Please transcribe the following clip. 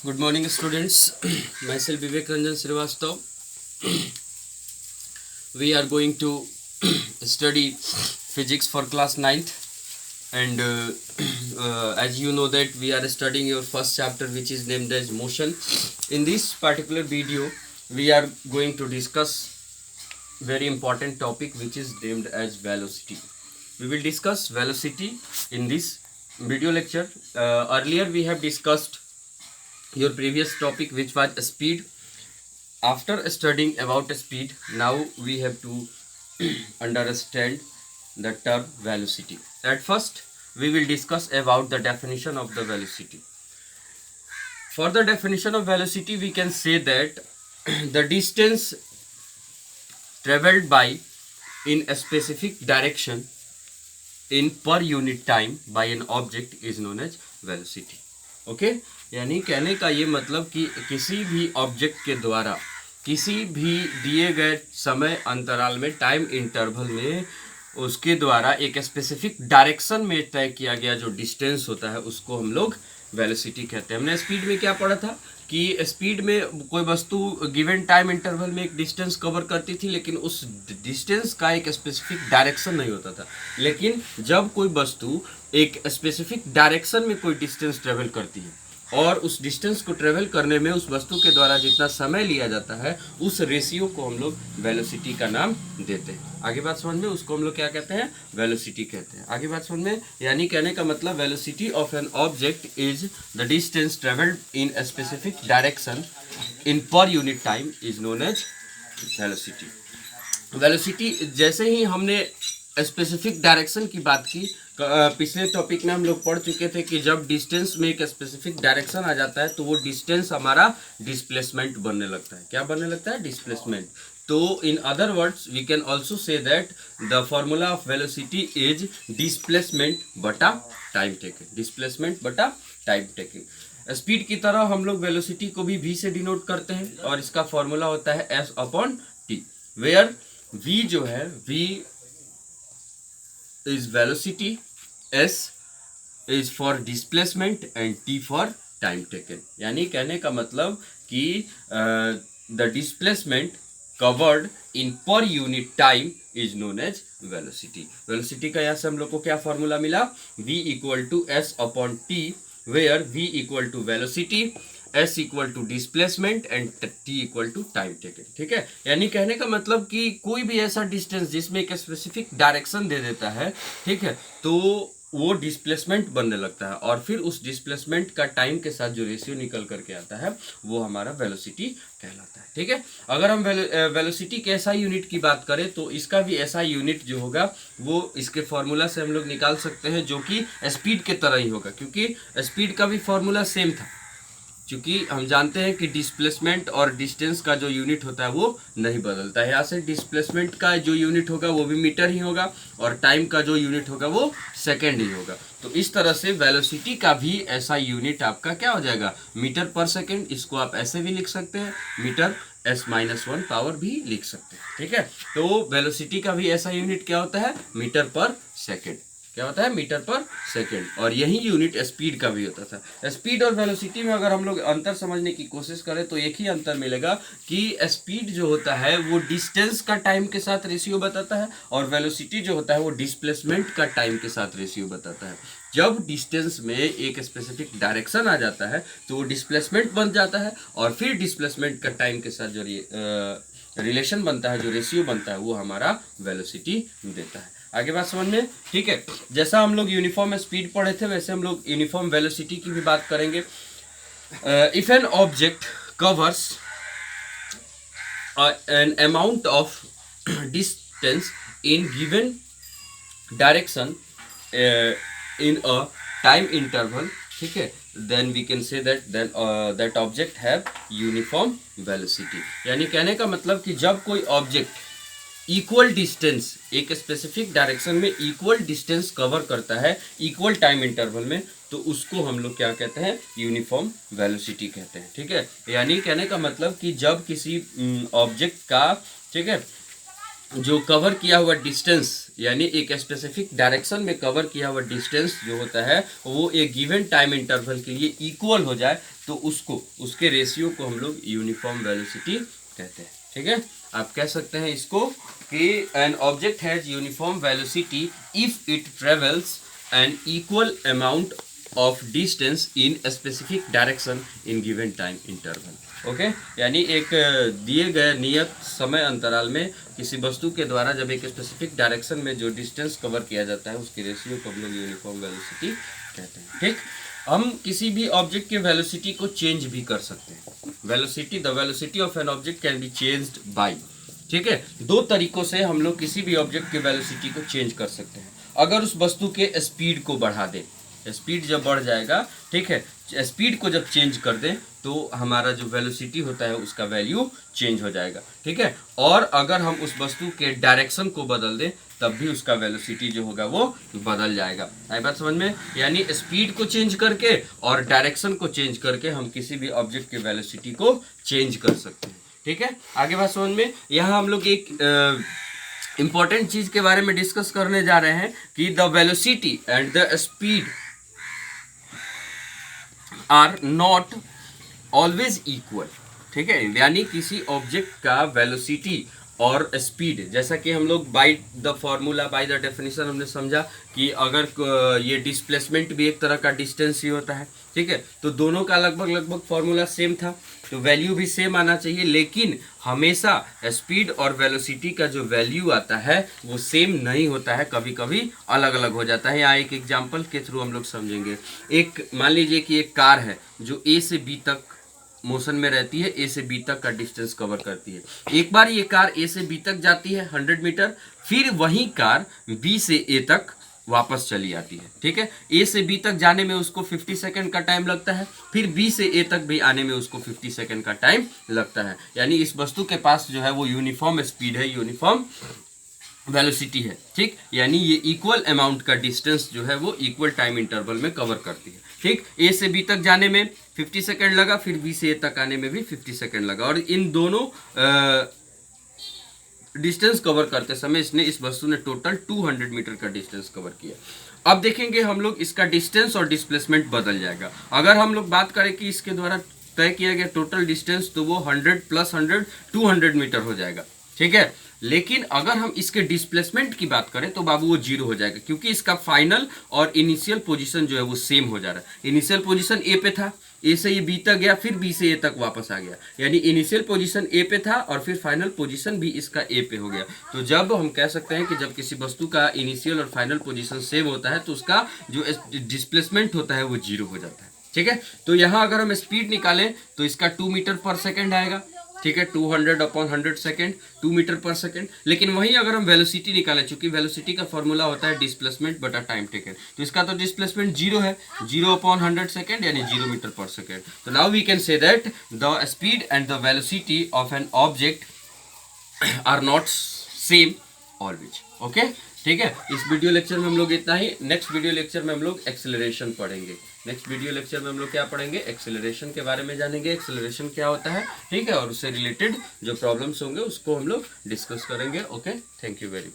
Good morning, students. Myself Vivek Ranjan Srivastav. We are going to study physics for class 9th, and as you know that we are studying your first chapter, which is named as motion. In this particular video, we are going to discuss very important topic, which is named as velocity. We will discuss velocity in this video lecture. Earlier we have discussed your previous topic, which was speed. After studying about speed, now we have to understand the term velocity. At first, we will discuss about the definition of the velocity. For the definition of velocity, we can say that the distance traveled by in a specific direction in per unit time by an object is known as velocity. Okay यानी कहने का ये मतलब कि किसी भी object के द्वारा किसी भी दिए गए समय अंतराल में, टाइम इंटरवल में, उसके द्वारा एक स्पेसिफिक डायरेक्शन में तय किया गया जो डिस्टेंस होता है उसको हम लोग वेलोसिटी कहते हैं। हमने स्पीड में क्या पढ़ा था कि स्पीड में कोई वस्तु गिवन टाइम इंटरवल में एक डिस्टेंस कवर करती थी, लेकिन उस डिस्टेंस का एक स्पेसिफिक डायरेक्शन नहीं होता था। लेकिन जब कोई वस्तु एक स्पेसिफिक डायरेक्शन में कोई डिस्टेंस ट्रेवल करती है और उस डिस्टेंस को ट्रेवल करने में उस वस्तु के द्वारा जितना समय लिया जाता है, उस रेशियो को हम लोग वेलोसिटी का नाम देते हैं। आगे बात समझ में, उसको हम लोग क्या कहते हैं? वेलोसिटी कहते हैं। आगे बात समझ में, यानी कहने का मतलब velocity of an object is the distance travelled in a specific direction in per unit time is known as velocity. Velocity जैसे ही हमने स्पेसिफिक डायरेक्शन की बात की, पिछले टॉपिक में हम लोग पढ़ चुके थे कि जब डिस्टेंस में एक स्पेसिफिक डायरेक्शन आ जाता है तो वो डिस्टेंस हमारा डिस्प्लेसमेंट बनने लगता है। क्या बनने लगता है? डिस्प्लेसमेंट। तो in other words we can also say that the formula of velocity is displacement बटा टाइम टेकन। डिस्प्लेसमेंट बटा टाइम टेकन। स्पीड की तरह हम लोग वेलोसिटी को भी v से डिनोट करते हैं और इसका फॉर्मूला होता है s upon t, where v जो है v is velocity, s is for displacement and t for time taken। यानी कहने का मतलब कि the displacement covered in per unit time is known as velocity। velocity का यहाँ से हम लोग को क्या फॉर्मूला मिला? v equal to s upon t, where v equal to velocity, s equal to displacement and t equal to time taken. ठीक है, यानी कहने का मतलब कि कोई भी ऐसा डिस्टेंस जिसमें एक स्पेसिफिक डायरेक्शन दे देता है, ठीक है, तो वो डिस्प्लेसमेंट बनने लगता है और फिर उस डिस्प्लेसमेंट का टाइम के साथ जो रेशियो निकल करके आता है वो हमारा वेलोसिटी कहलाता है। ठीक है, अगर हम वेलोसिटी के एसआई यूनिट की बात करें तो इसका भी एसआई यूनिट जो होगा वो इसके फॉर्मूला से हम लोग निकाल सकते हैं, जो कि स्पीड के तरह ही होगा, क्योंकि स्पीड का भी फॉर्मूला सेम था। क्योंकि हम जानते हैं कि डिस्प्लेसमेंट और डिस्टेंस का जो यूनिट होता है वो नहीं बदलता है। यहाँ से डिस्प्लेसमेंट का जो यूनिट होगा वो भी मीटर ही होगा और टाइम का जो यूनिट होगा वो सेकेंड ही होगा। तो इस तरह से वेलोसिटी का भी ऐसा यूनिट आपका क्या हो जाएगा? Metre per second. इसको आप ऐसे भी लिख सकते हैं, मीटर s-1 पावर भी लिख सकते हैं। ठीक है, तो वेलोसिटी का भी ऐसा यूनिट क्या होता है? Metre per second. क्या होता है? Metre per second. और यही यूनिट स्पीड का भी होता था। स्पीड और वेलोसिटी में अगर हम लोग अंतर समझने की कोशिश करें तो एक ही अंतर मिलेगा कि स्पीड जो होता है वो डिस्टेंस का टाइम के साथ रेशियो बताता है और वेलोसिटी जो होता है वो डिस्प्लेसमेंट का टाइम के साथ रेशियो बताता है। जब डिस्टेंस में एक स्पेसिफिक डायरेक्शन आ जाता है तो वो डिस्प्लेसमेंट बन जाता है और फिर डिस्प्लेसमेंट का टाइम के साथ जो रिलेशन बनता है, जो रेशियो बनता है, वो हमारा वेलोसिटी देता है। आगे बात समझ में? ठीक है, जैसा हम लोग यूनिफॉर्म स्पीड पढ़े थे वैसे हम लोग यूनिफॉर्म वेलोसिटी की भी बात करेंगे। If an object covers an amount of distance in given direction in a time interval, ठीक है, then we can say that that object have uniform velocity। यानी कहने का मतलब कि जब कोई ऑब्जेक्ट इक्वल डिस्टेंस एक स्पेसिफिक डायरेक्शन में इक्वल डिस्टेंस कवर करता है इक्वल टाइम इंटरवल में, तो उसको हम लोग क्या कहते हैं? यूनिफॉर्म वेलोसिटी कहते हैं। ठीक है, यानी कहने का मतलब कि जब किसी ऑब्जेक्ट का, ठीक है, जो कवर किया हुआ डिस्टेंस यानी एक स्पेसिफिक डायरेक्शन में कवर किया हुआ डिस्टेंस जो होता है वो एक गिवन टाइम इंटरवल के लिए इक्वल हो जाए तो उसके रेशियो को हम लोग यूनिफॉर्म वेलोसिटी कहते हैं। ठीक है, आप कह सकते हैं इसको कि an object has uniform velocity if it travels an equal amount of distance in specific direction in given time interval. Okay, यानी एक दिए गए नियत समय अंतराल में किसी वस्तु के द्वारा जब एक स्पेसिफिक डायरेक्शन में जो डिस्टेंस कवर किया जाता है उसकी रेशियो को हम लोग यूनिफॉर्म वेलोसिटी कहते हैं। ठीक, हम किसी भी ऑब्जेक्ट के वेलोसिटी को चेंज भी कर सकते हैं। The velocity of an object can be changed by, ठीक है, दो तरीकों से हम लोग किसी भी ऑब्जेक्ट के वेलोसिटी को चेंज कर सकते हैं। अगर उस वस्तु के स्पीड को बढ़ा दें, स्पीड जब बढ़ जाएगा, ठीक है, स्पीड को जब चेंज कर दें तो हमारा जो वेलोसिटी होता है उसका वैल्यू चेंज हो जाएगा। ठीक है, और अगर हम उस वस्तु के डायरेक्शन को बदल दें तब भी उसका वेलोसिटी जो होगा वो बदल जाएगा। आई बात समझ में? यानी स्पीड को चेंज करके और डायरेक्शन को चेंज करके हम किसी भी ऑब्जेक्ट के वेलोसिटी को चेंज कर सकते हैं। ठीक है, आगे बात समझ में? यहाँ हम लोग एक इंपॉर्टेंट चीज के बारे में डिस्कस करने जा रहे हैं कि the velocity and the speed are not always equal. ठीक है, यानी किसी ऑब्जेक्ट का वेलोसिटी और स्पीड, जैसा कि हम लोग by the formula by the definition हमने समझा कि अगर ये डिस्प्लेसमेंट भी एक तरह का डिस्टेंस ही होता है। ठीक है, तो दोनों का लगभग फॉर्मूला सेम था तो वैल्यू भी सेम आना चाहिए, लेकिन हमेशा स्पीड और वेलोसिटी का जो वैल्यू आता है वो सेम नहीं होता है, कभी कभी अलग अलग हो जाता है। यहाँ एक एग्जाम्पल के थ्रू हम लोग समझेंगे। एक मान लीजिए कि एक कार है जो ए से बी तक मोशन में रहती है, ए से बी तक का डिस्टेंस कवर करती है। एक बार ये कार ए से बी तक जाती है 100 मीटर, फिर वही कार बी से ए तक वापस चली आती है। ठीक है, ए से बी तक जाने में उसको 50 सेकंड का टाइम लगता है, फिर बी से ए तक भी आने में उसको 50 सेकंड का टाइम लगता है। यानी इस वस्तु के पास जो है वो यूनिफॉर्म स्पीड है, यूनिफॉर्म वेलोसिटी है। ठीक, यानी ये इक्वल अमाउंट का डिस्टेंस जो है वो इक्वल टाइम इंटरवल में कवर करती है। ठीक, ए से बी तक जाने में 50 सेकंड लगा, फिर बी से ए तक आने में भी 50 सेकंड लगा, और इन दोनों डिस्टेंस कवर करते समय इस वस्तु ने टोटल 200 मीटर का डिस्टेंस कवर किया। अब देखेंगे हम लोग इसका डिस्टेंस और डिस्प्लेसमेंट बदल जाएगा। अगर हम लोग बात करें कि इसके द्वारा तय किया गया टोटल डिस्टेंस तो वो 100 + 100 200 मीटर हो जाएगा। ठीक है, लेकिन अगर हम इसके डिस्प्लेसमेंट की बात करें तो बाबू वो 0 हो जाएगा, क्योंकि इसका फाइनल और इनिशियल पोजीशन जो है वो सेम हो जा रहा है। इनिशियल पोजीशन ए पे था, ए से ये बी तक गया, फिर बी से ए तक वापस आ गया, यानी इनिशियल पोजीशन ए पे था और फिर फाइनल पोजीशन भी इसका ए पे हो गया। तो जब हम कह सकते हैं कि जब किसी वस्तु का इनिशियल और फाइनल पोजीशन सेम होता है तो उसका जो डिस्प्लेसमेंट होता है वो 0 हो जाता है। ठीक है, तो यहाँ अगर हम स्पीड निकालें तो इसका 2 मीटर पर सेकेंड आएगा। ठीक है, 200/100 सेकेंड, 2 मीटर पर सेकेंड। लेकिन वहीं अगर हम वेलोसिटी निकालें, चूंकि वेलोसिटी का फॉर्मूला होता है डिस्प्लेसमेंट बटा टाइम टेकन, तो इसका तो डिस्प्लेसमेंट 0 है, 0/100 सेकेंड यानी 0 मीटर पर सेकेंड। तो now we can say that the speed and the velocity of an object are not same always. Okay, ठीक है, इस वीडियो लेक्चर में हम लोग इतना ही। नेक्स्ट वीडियो लेक्चर में हम लोग एक्सेलरेशन पढ़ेंगे। नेक्स्ट वीडियो लेक्चर में हम लोग क्या पढ़ेंगे? एक्सेलरेशन के बारे में जानेंगे, एक्सेलरेशन क्या होता है। ठीक है, और उससे रिलेटेड जो प्रॉब्लम्स होंगे उसको हम लोग डिस्कस करेंगे। Okay, thank you very much.